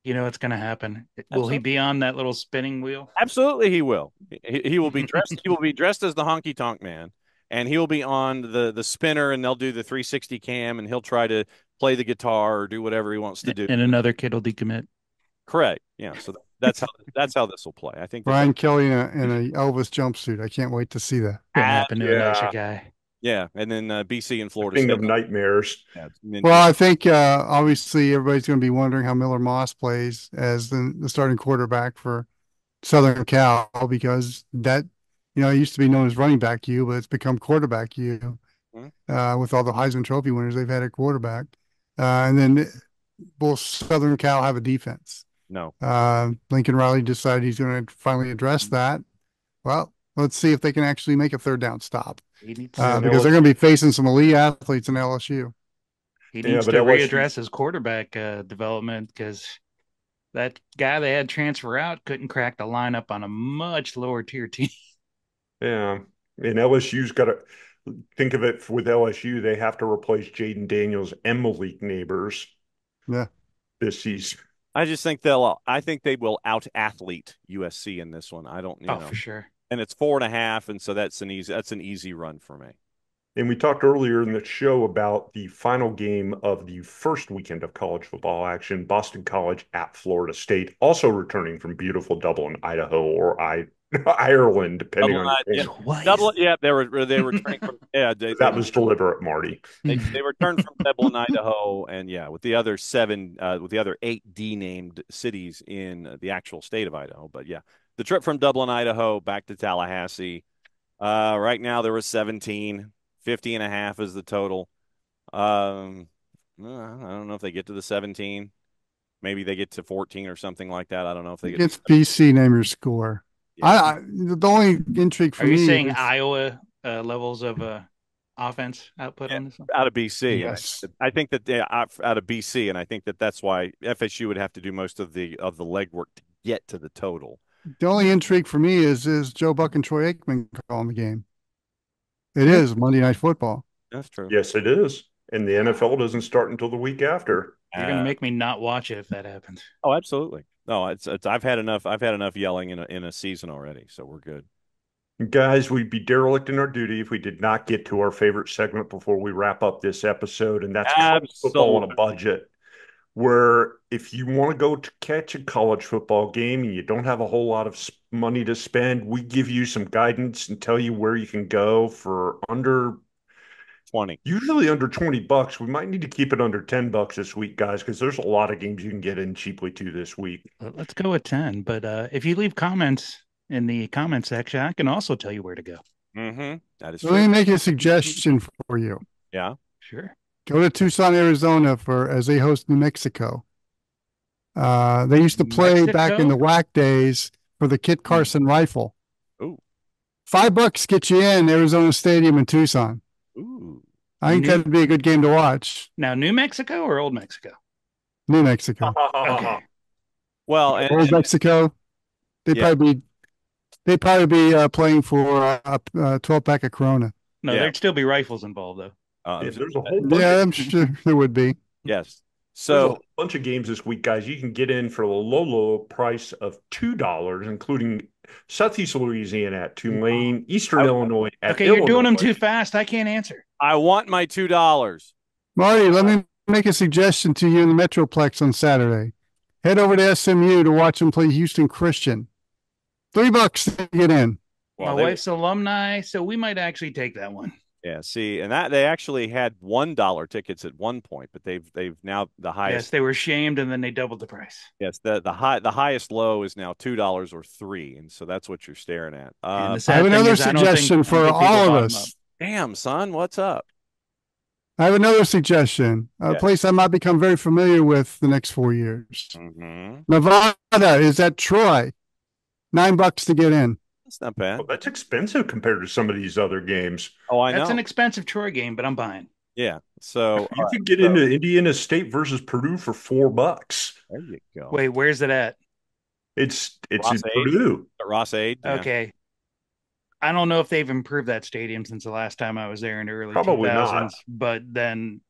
You know what's going to happen? Will he be on that little spinning wheel? Absolutely, he will. He will be dressed. He will be dressed as the Honky Tonk Man, and he'll be on the spinner, and they'll do the 360 cam, and he'll try to play the guitar or do whatever he wants to do. And another kid will decommit. Correct. Yeah. So that's how this will play. I think Brian Kelly in a Elvis jumpsuit. I can't wait to see that. Could happen to a nicer guy. Yeah, and then BC and Florida King State. of nightmares. Yeah, well, I think obviously everybody's going to be wondering how Miller Moss plays as the starting quarterback for Southern Cal, because that, you know, it used to be known as running back U, but it's become quarterback U with all the Heisman Trophy winners they've had at quarterback. And then will Southern Cal have a defense? No. Lincoln Riley decided he's going to finally address that. Well, let's see if they can actually make a third down stop. Because they're going to be facing some elite athletes in LSU. He needs to readdress his quarterback development, because that guy they had transfer out couldn't crack the lineup on a much lower tier team. Yeah. And LSU's got to think of it with LSU. They have to replace Jaden Daniels and Malik Neighbors. Yeah. This season. I think they will out athlete USC in this one. I don't know. For sure. And it's 4.5, and so that's an easy run for me. And we talked earlier in the show about the final game of the first weekend of college football action, Boston College at Florida State, also returning from beautiful Dublin, Idaho, or Ireland, depending on Dublin. Yeah, they were returning from. Yeah, that was deliberate, Marty. They returned from Dublin, Idaho, and with the other 8 D-named cities in the actual state of Idaho. But the trip from Dublin, Idaho, back to Tallahassee. Right now there was 17. 50.5 is the total. I don't know if they get to the 17. Maybe they get to 14 or something like that. I don't know if they get. It's BC. Name your score. Yeah. The only intrigue for me. Are you saying Iowa levels of offense output on this one? Out of BC? Yes. I think that out of BC, and I think that's why FSU would have to do most of the legwork to get to the total. The only intrigue for me is Joe Buck and Troy Aikman calling the game. It is Monday Night Football. That's true. Yes, it is. And the NFL doesn't start until the week after. You're going to make me not watch it if that happens. Oh, absolutely. No, it's I've had enough yelling in a season already, so we're good. Guys, we'd be derelict in our duty if we did not get to our favorite segment before we wrap up this episode, and that's college football on a budget. Where if you want to go to catch a college football game and you don't have a whole lot of money to spend, we give you some guidance and tell you where you can go for under 20. Usually under $20. We might need to keep it under $10 this week, guys, because there's a lot of games you can get in cheaply too this week. Let's go with 10. But if you leave comments in the comment section, I can also tell you where to go. Mm-hmm. That is true. Let me make a suggestion for you. Yeah. Sure. Go to Tucson, Arizona as they host New Mexico. They used to play back in the WAC days for the Kit Carson rifle. Ooh. $5 get you in Arizona Stadium in Tucson. Ooh. I think that'd be a good game to watch. Now, New Mexico or Old Mexico? New Mexico. Okay. Well, Old Mexico. They'd probably be playing for a 12-pack of Corona. No, there'd still be rifles involved, though. There's a whole bunch I'm sure there would be. Yes. So there's a bunch of games this week, guys. You can get in for the low price of $2, including Southeast Louisiana at Tulane, Eastern Illinois at Illinois. You're doing them too fast. I can't answer. I want my $2. Marty, let me make a suggestion to you in the Metroplex on Saturday. Head over to SMU to watch them play Houston Christian. $3 to get in. Well, my wife's alumni, so we might actually take that one. Yeah, see, and that they actually had $1 tickets at one point, but they've now the highest. Yes, they were shamed, and then they doubled the price. Yes, the highest low is now $2 or $3, and so that's what you're staring at. I have another suggestion for all of us. Damn, son, what's up? I have another suggestion. A place I might become very familiar with the next 4 years. Mm-hmm. Nevada is at Troy. $9 to get in. That's not bad. Well, that's expensive compared to some of these other games. Oh, I know. That's an expensive Troy game, but I'm buying. Yeah. So You could get into Indiana State versus Purdue for $4. there you go. Wait, where's it at? It's Ross in Purdue. Ross-Ade. Yeah. Okay. I don't know if they've improved that stadium since the last time I was there in the early Probably 2000s, not. but then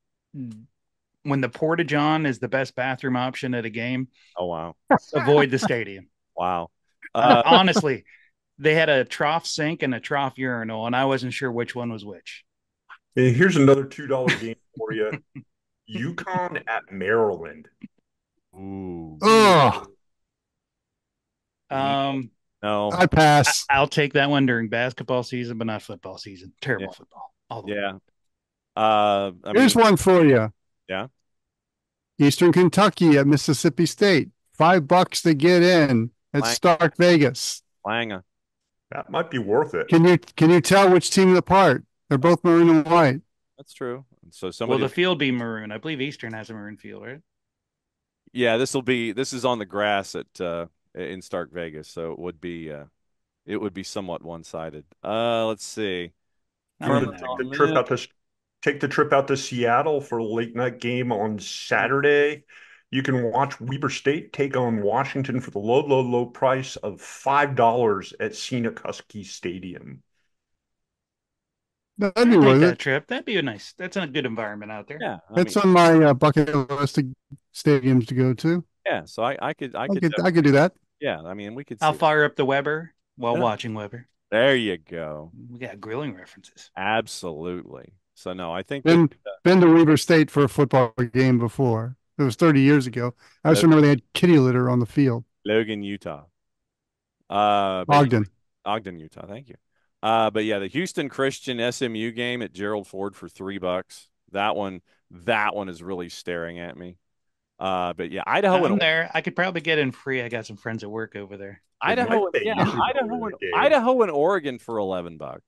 when the Porta-John is the best bathroom option at a game, Oh wow. avoid the stadium. Wow. Honestly, they had a trough sink and a trough urinal, and I wasn't sure which one was which. And here's another $2 game for you. UConn at Maryland. Ooh. Oh, No. I pass. I'll take that one during basketball season, but not football season. Terrible football. All the way. Yeah. Here's one for you. Yeah. Eastern Kentucky at Mississippi State. $5 to get in at Stark Vegas. Langer. That might be worth it. Can you tell which team apart? They're both maroon and white. That's true. So somebody. Will the field be maroon? I believe Eastern has a maroon field, right? Yeah, this is on the grass at in Stark Vegas, so it would be somewhat one-sided. Let's see. Take the trip out to Seattle for a late night game on Saturday. You can watch Weber State take on Washington for the low price of $5 at Scenic Husky Stadium. That'd be worth that it. trip. That'd be a nice. That's a good environment out there. Yeah, It's on my bucket list of stadiums to go to. Yeah, so I could do that. Yeah, I mean we could. I'll fire up the Weber while watching Weber. There you go. We got grilling references. Absolutely. So no, I think been to Weber State for a football game before. It was 30 years ago. I just remember they had kitty litter on the field. Logan, Utah. Ogden, Utah. Thank you. But yeah, the Houston Christian SMU game at Gerald Ford for $3. That one is really staring at me. But yeah, Idaho. I'm there. I could probably get in free. I got some friends that work over there. Idaho and Oregon for $11.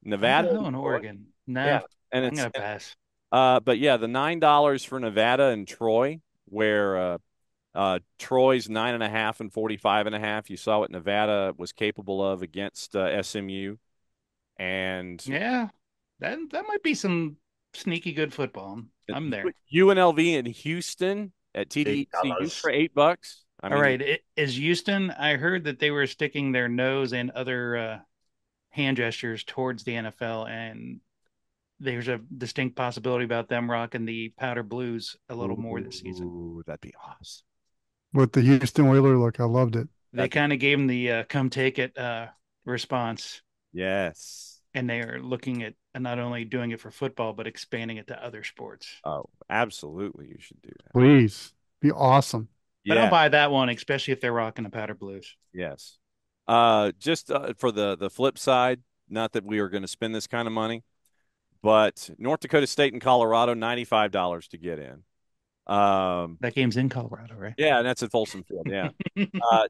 Nevada and Oregon. No, yeah, and I'm gonna pass. But yeah, the $9 for Nevada and Troy, where Troy's 9.5 and 45.5. You saw what Nevada was capable of against SMU, and yeah, that might be some sneaky good football. I'm there. UNLV in Houston at TDECU for $8. All right, is Houston? I heard that they were sticking their nose and other hand gestures towards the NFL, and there's a distinct possibility about them rocking the powder blues a little more this season. Ooh, that'd be awesome. With the Houston Oiler look, I loved it. They kind of gave them the come take it response. Yes. And they are looking at not only doing it for football, but expanding it to other sports. Oh, absolutely. You should do that. Please. Be awesome. But I'll buy that one, especially if they're rocking the powder blues. Yes. Just for the flip side, not that we are going to spend this kind of money, but North Dakota State and Colorado, $95 to get in. That game's in Colorado, right? Yeah, and that's at Folsom Field. Yeah.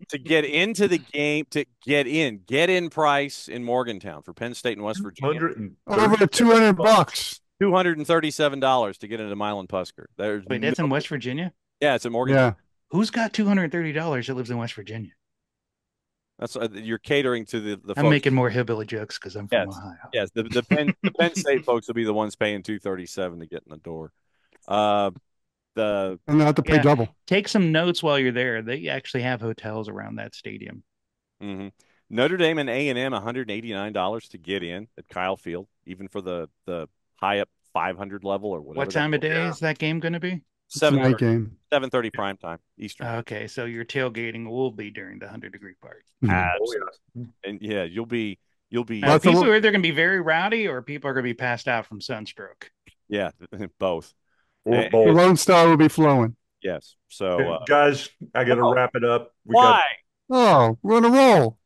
To get into the game, get in price in Morgantown for Penn State and West Virginia. Over $200. $237 to get into Milan Pusker. Wait, that's in West Virginia? Yeah, it's in Morgantown. Yeah. Who's got $230 that lives in West Virginia? That's you're catering to the I'm folks. making more hillbilly jokes because I'm from Ohio. Yes, the Penn State folks will be the ones paying $237 to get in the door. And they'll have to pay double. Take some notes while you're there. They actually have hotels around that stadium. Mm-hmm. Notre Dame and A&M, $189 to get in at Kyle Field, even for the high up 500 level or whatever. What time of day is that game going to be? 7:30 game. 7:30 prime time Eastern. Okay, so your tailgating will be during the 100-degree part. Absolutely. And yeah, you'll be. People are either going to be very rowdy or people are going to be passed out from sunstroke. Yeah, both. The Lone Star will be flowing. Yes. So, guys, I got to wrap it up. Why? We're on a roll.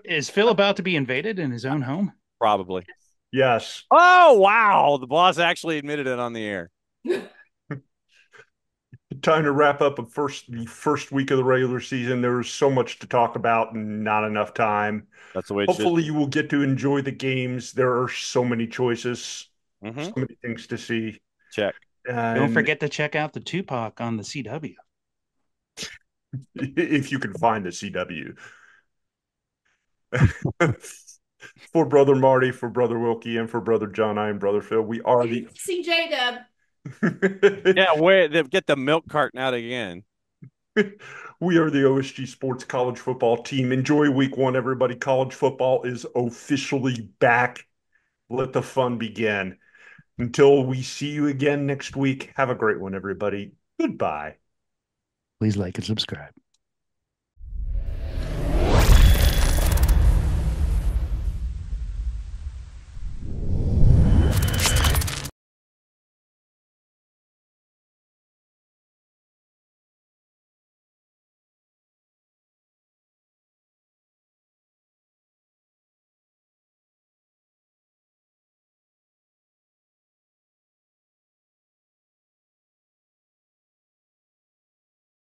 Is Phil about to be invaded in his own home? Probably. Yes. Oh, wow. The boss actually admitted it on the air. Time to wrap up the first week of the regular season. There was so much to talk about and not enough time. That's the way Hopefully you will get to enjoy the games. There are so many choices, so many things to see. Check. And don't forget to check out the Tupac on the CW. If you can find the CW. For Brother Marty, for Brother Wilkie, and for Brother John, I am Brother Phil. We are the CJ Dub. Yeah, where they get the milk carton out again. We are the OSG Sports College Football Team. Enjoy week one, everybody. College football is officially back. Let the fun begin. Until we see you again next week, have a great one, everybody. Goodbye. Please like and subscribe.